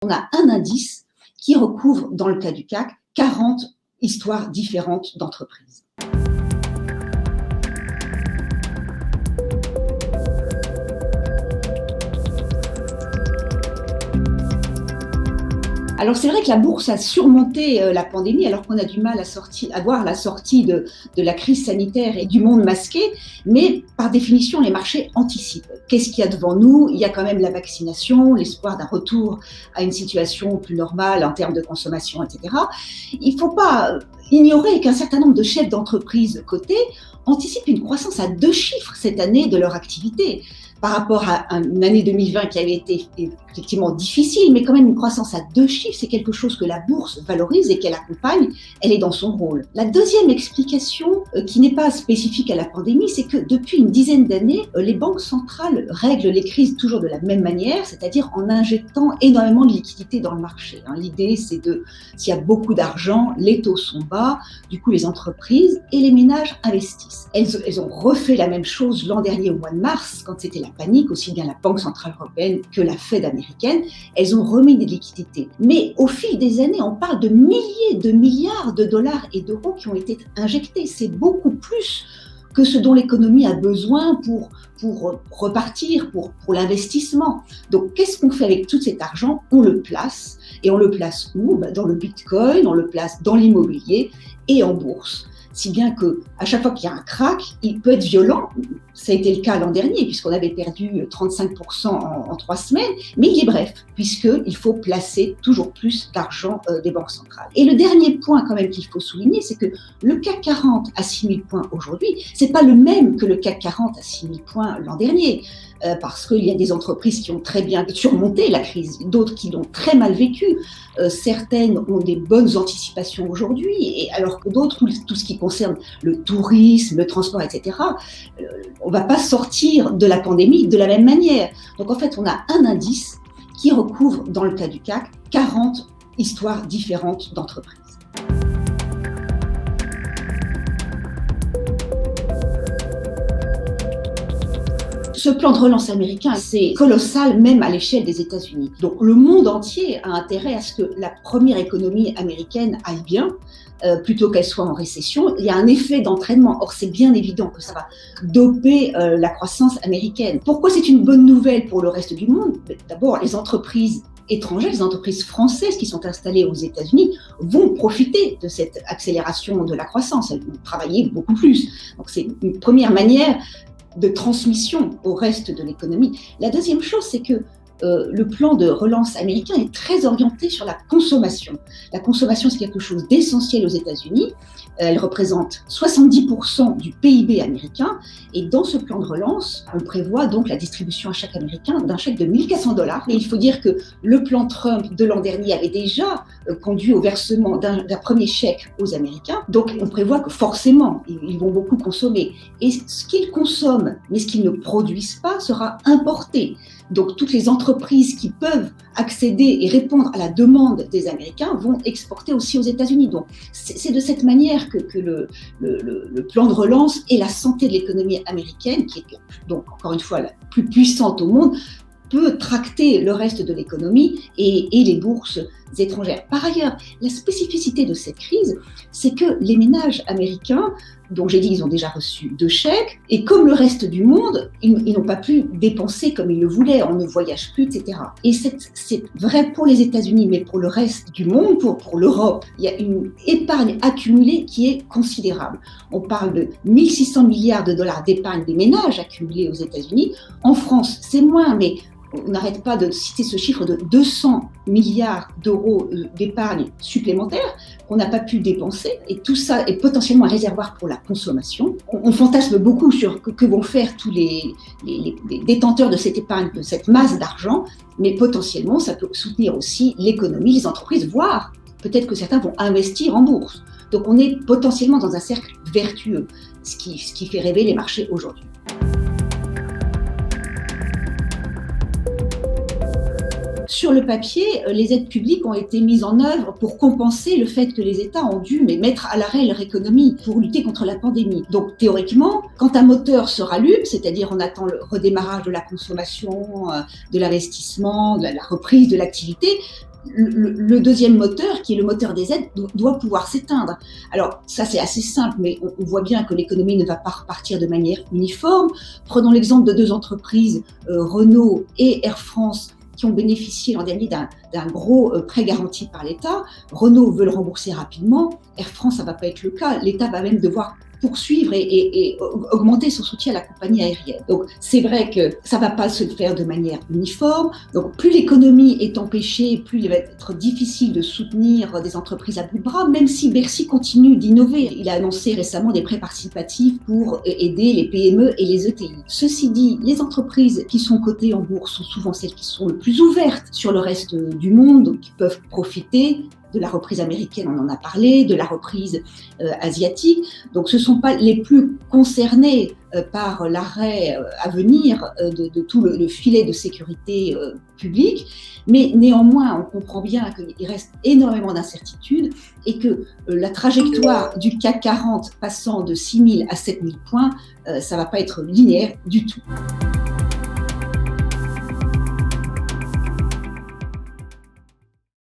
On a un indice qui recouvre, dans le cas du CAC, 40 histoires différentes d'entreprises. Alors c'est vrai que la bourse a surmonté la pandémie alors qu'on a du mal à voir la sortie de la crise sanitaire et du monde masqué, mais par définition les marchés anticipent. Qu'est-ce qu'il y a devant nous ? Il y a quand même la vaccination, l'espoir d'un retour à une situation plus normale en termes de consommation, etc. Il ne faut pas ignorer qu'un certain nombre de chefs d'entreprise cotés anticipent une croissance à 2 chiffres cette année de leur activité, par rapport à une année 2020 qui avait été effectivement difficile, mais quand même une croissance à 2 chiffres, c'est quelque chose que la bourse valorise et qu'elle accompagne, elle est dans son rôle. La deuxième explication, qui n'est pas spécifique à la pandémie, c'est que depuis une dizaine d'années, les banques centrales règlent les crises toujours de la même manière, c'est-à-dire en injectant énormément de liquidités dans le marché. L'idée, c'est s'il y a beaucoup d'argent, les taux sont bas, du coup les entreprises et les ménages investissent. Elles ont refait la même chose l'an dernier au mois de mars, quand c'était la panique, aussi bien la Banque centrale européenne que la Fed américaine, elles ont remis des liquidités. Mais au fil des années, on parle de milliers de milliards de dollars et d'euros qui ont été injectés. C'est beaucoup plus que ce dont l'économie a besoin pour repartir, pour l'investissement. Donc, qu'est-ce qu'on fait avec tout cet argent ? On le place. Et on le place où ? Dans le Bitcoin, on le place dans l'immobilier et en bourse. Si bien qu'à chaque fois qu'il y a un crack, il peut être violent. Ça a été le cas l'an dernier, puisqu'on avait perdu 35% en 3 semaines, mais il est bref, puisqu'il faut placer toujours plus d'argent des banques centrales. Et le dernier point quand même qu'il faut souligner, c'est que le CAC 40 à 6000 points aujourd'hui, c'est pas le même que le CAC 40 à 6000 points l'an dernier, parce qu'il y a des entreprises qui ont très bien surmonté la crise, d'autres qui l'ont très mal vécue. Certaines ont des bonnes anticipations aujourd'hui, et alors que d'autres, tout ce qui concerne le tourisme, le transport, etc., on ne va pas sortir de la pandémie de la même manière. Donc en fait, on a un indice qui recouvre, dans le cas du CAC, 40 histoires différentes d'entreprises. Ce plan de relance américain, c'est colossal même à l'échelle des États-Unis. Donc le monde entier a intérêt à ce que la première économie américaine aille bien, plutôt qu'elle soit en récession. Il y a un effet d'entraînement. Or, c'est bien évident que ça va doper la croissance américaine. Pourquoi c'est une bonne nouvelle pour le reste du monde ? D'abord, les entreprises étrangères, les entreprises françaises qui sont installées aux États-Unis vont profiter de cette accélération de la croissance. Elles vont travailler beaucoup plus. Donc, c'est une première manière de transmission au reste de l'économie. La deuxième chose, c'est que le plan de relance américain est très orienté sur la consommation. La consommation, c'est quelque chose d'essentiel aux États-Unis. Elle représente 70% du PIB américain. Et dans ce plan de relance, on prévoit donc la distribution à chaque Américain d'un chèque de $1 400. Et il faut dire que le plan Trump de l'an dernier avait déjà conduit au versement d'un premier chèque aux Américains. Donc on prévoit que forcément, ils vont beaucoup consommer. Et ce qu'ils consomment, mais ce qu'ils ne produisent pas, sera importé. Donc, toutes les entreprises qui peuvent accéder et répondre à la demande des Américains vont exporter aussi aux États-Unis. Donc, c'est de cette manière que le plan de relance et la santé de l'économie américaine, qui est donc encore une fois la plus puissante au monde, peut tracter le reste de l'économie et les bourses étrangères. Par ailleurs, la spécificité de cette crise, c'est que les ménages américains, dont j'ai dit qu'ils ont déjà reçu 2 chèques, et comme le reste du monde, ils n'ont pas pu dépenser comme ils le voulaient, on ne voyage plus, etc. Et c'est vrai pour les États-Unis, mais pour le reste du monde, pour l'Europe, il y a une épargne accumulée qui est considérable. On parle de 1600 milliards de dollars d'épargne des ménages accumulés aux États-Unis. En France, c'est moins, mais on n'arrête pas de citer ce chiffre de 200 milliards d'euros d'épargne supplémentaire qu'on n'a pas pu dépenser. Et tout ça est potentiellement un réservoir pour la consommation. On fantasme beaucoup sur que vont faire tous les détenteurs de cette épargne, de cette masse d'argent, mais potentiellement, ça peut soutenir aussi l'économie, les entreprises, voire peut-être que certains vont investir en bourse. Donc on est potentiellement dans un cercle vertueux, ce qui fait rêver les marchés aujourd'hui. Sur le papier, les aides publiques ont été mises en œuvre pour compenser le fait que les États ont dû mettre à l'arrêt leur économie pour lutter contre la pandémie. Donc théoriquement, quand un moteur se rallume, c'est-à-dire on attend le redémarrage de la consommation, de l'investissement, de la reprise de l'activité, le deuxième moteur, qui est le moteur des aides, doit pouvoir s'éteindre. Alors ça c'est assez simple, mais on voit bien que l'économie ne va pas repartir de manière uniforme. Prenons l'exemple de deux entreprises, Renault et Air France, qui ont bénéficié l'an dernier d'un gros prêt garanti par l'État. Renault veut le rembourser rapidement. Air France, ça ne va pas être le cas. L'État va même devoir poursuivre et augmenter son soutien à la compagnie aérienne. Donc c'est vrai que ça ne va pas se faire de manière uniforme. Donc plus l'économie est empêchée, plus il va être difficile de soutenir des entreprises à bout de bras, même si Bercy continue d'innover. Il a annoncé récemment des prêts participatifs pour aider les PME et les ETI. Ceci dit, les entreprises qui sont cotées en bourse sont souvent celles qui sont le plus ouvertes sur le reste du monde, donc qui peuvent profiter de la reprise américaine, on en a parlé, de la reprise asiatique. Donc ce ne sont pas les plus concernés par l'arrêt à venir de tout le filet de sécurité publique, mais néanmoins on comprend bien qu'il reste énormément d'incertitudes et que la trajectoire du CAC 40 passant de 6 000 à 7 000 points, ça ne va pas être linéaire du tout.